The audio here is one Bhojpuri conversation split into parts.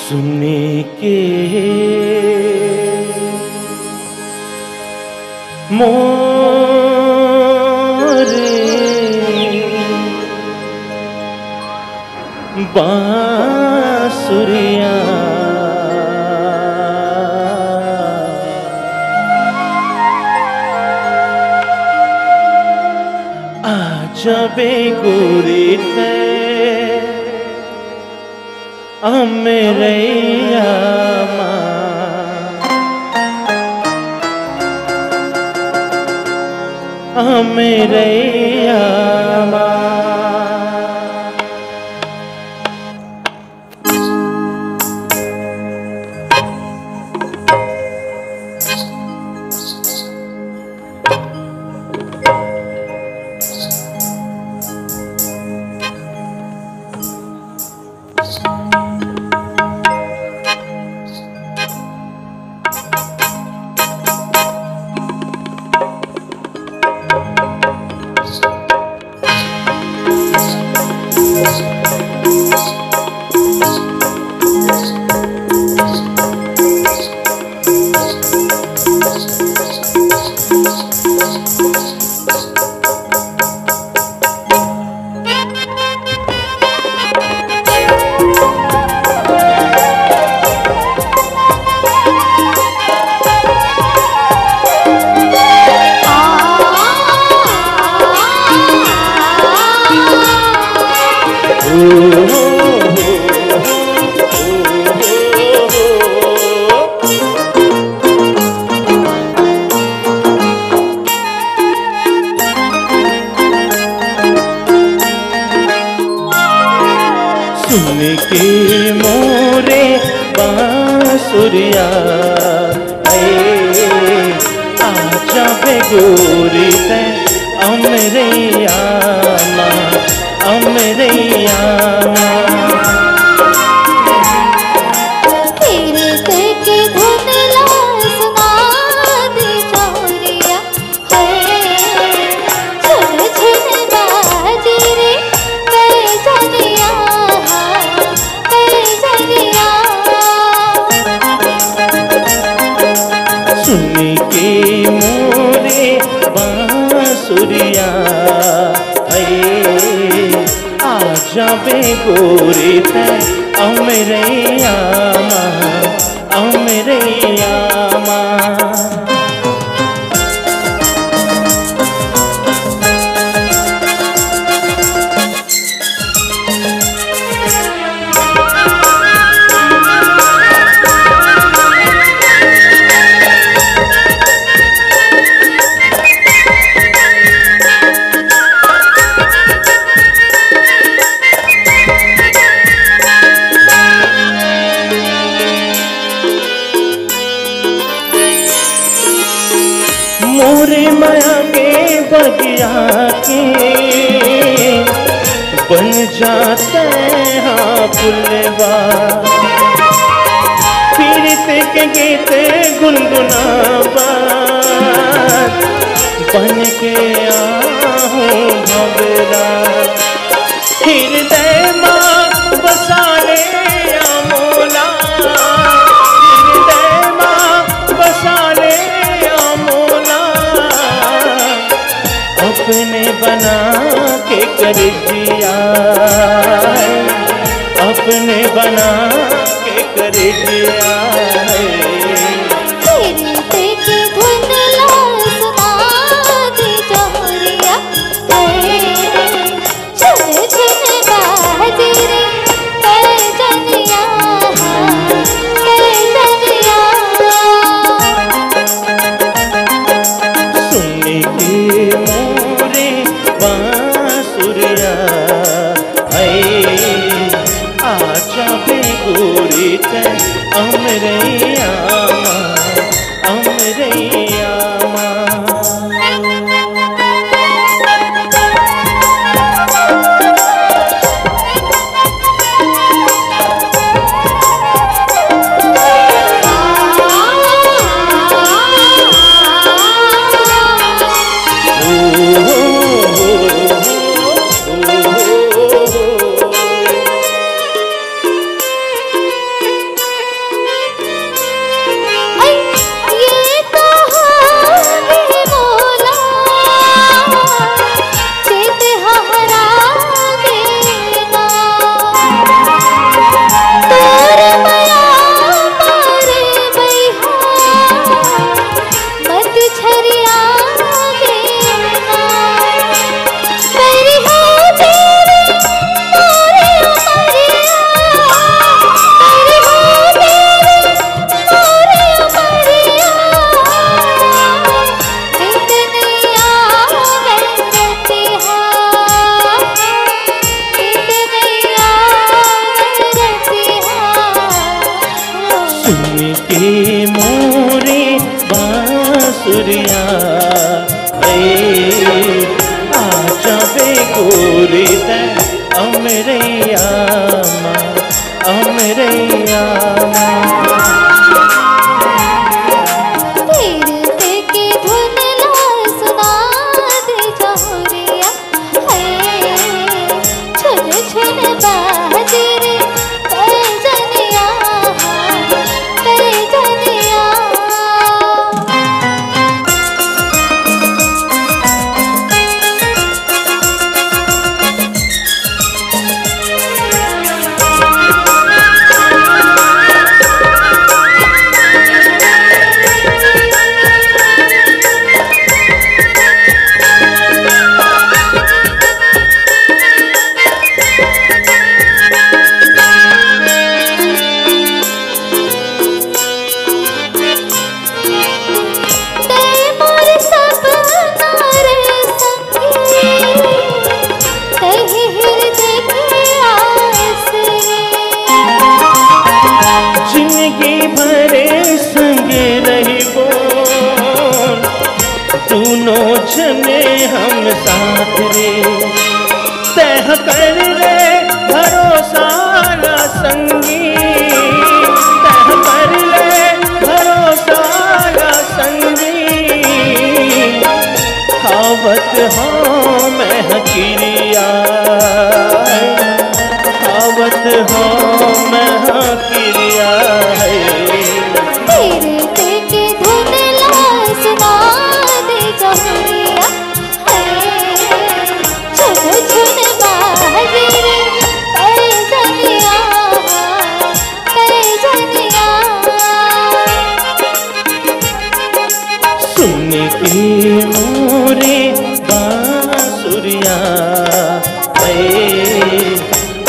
सुने के मोरे बांसुरिया आजा बेगोरी ते अमरैया अमरैया सुन के मोरे बांसुरिया आजा बेगोरी ते अमरैया अमरैया सुन के मोरे बांसुरिया आजा बेगोरी ते अमरैया अमरैया मोरे माया के बगिया के बन जाते हाँ फुलवा पीड़ित के गीत गुनगुनावा बन के आहूं भंवरा हृदय माँ बसा ले मोला हृदय माँ बसा ले अपने बना के कर जिया, अपने बना के कर जिया। अमरैया अमरैया मोरे बांसुरिया आजा बे गोरी ते अमरैया अमरैया जने हम साथ रे तह कर रे भरोसा ना संगी तह कर ले भरोसा ना संगी खावत हो मैं हकीरिया खावत हो मैं हकीरिया सुन के मोरे बांसुरिया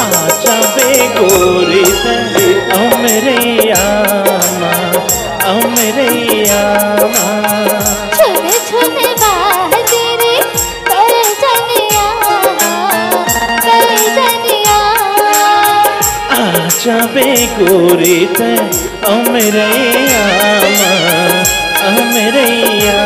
आजा बे गोरी ते अमरैया अमरैया आजा बे गोरी ते अमरैया अमरैया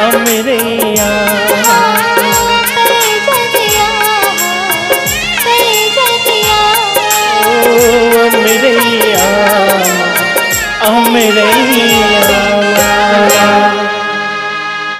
अमरैया अमरैया अमरैया